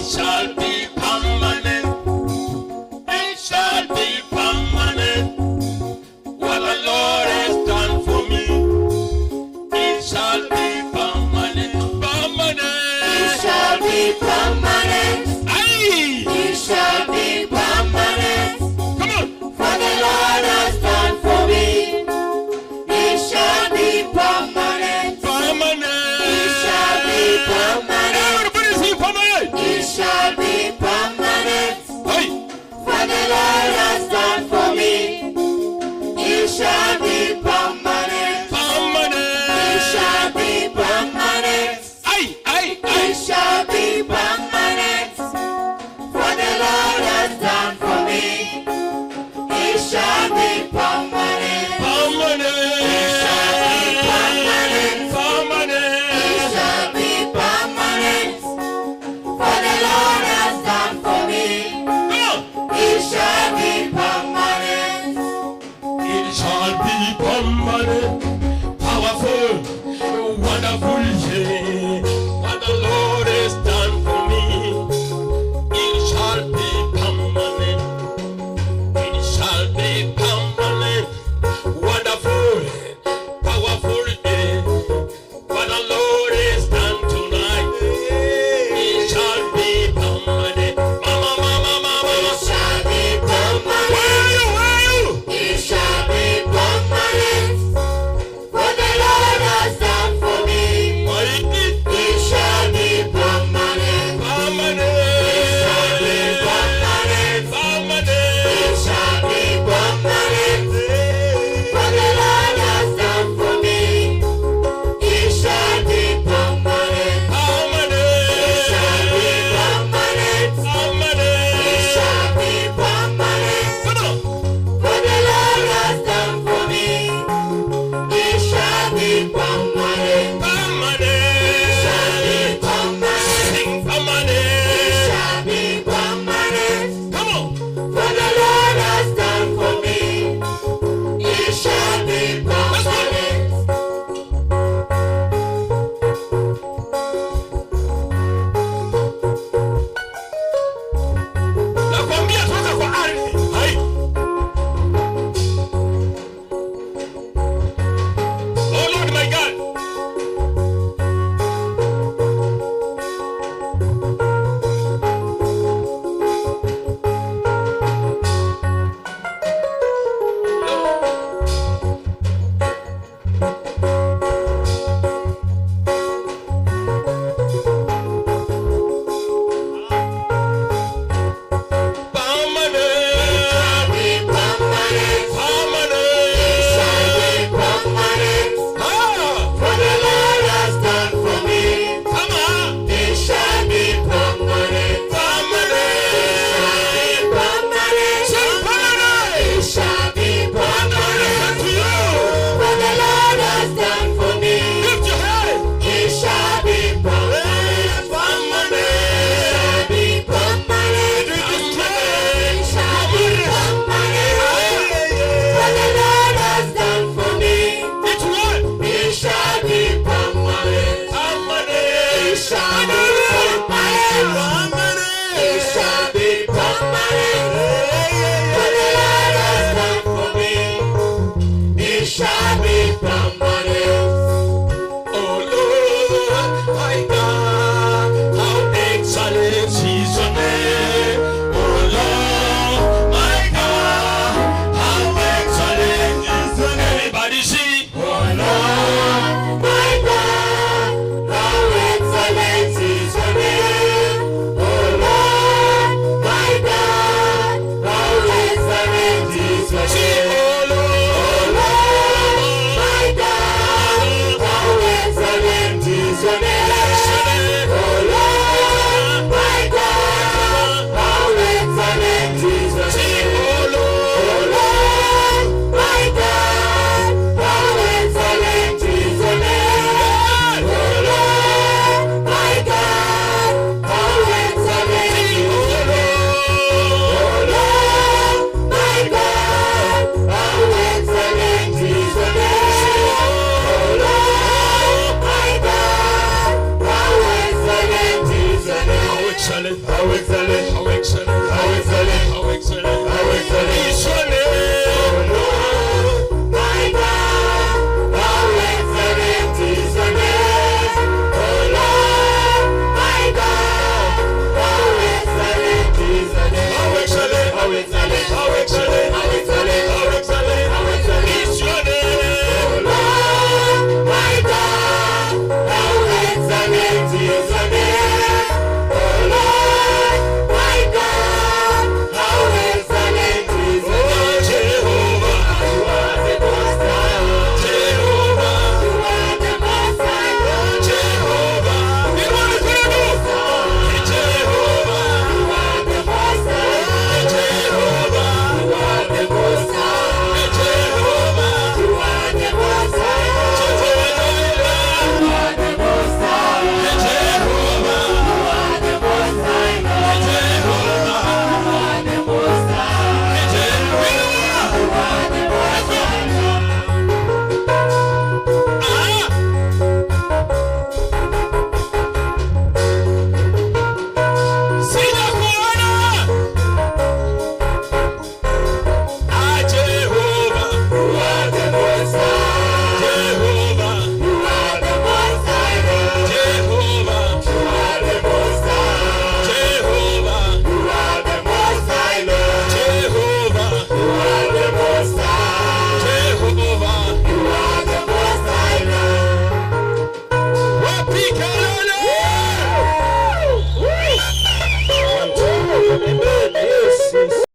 shall be permanent. It shall be permanent. What the Lord has done for me, it shall be permanent. Permanent. It shall be permanent. Aye. It shall be permanent. Come on. For the Lord has done for me. It shall be permanent. Permanent. It shall be permanent. Everybody sing permanent. It shall be permanent. Aye. For the Lord has done for me. It shall be permanent. Permanent. It shall be permanent. Aye, aye, It aye. shall be permanent. excellent. How excellent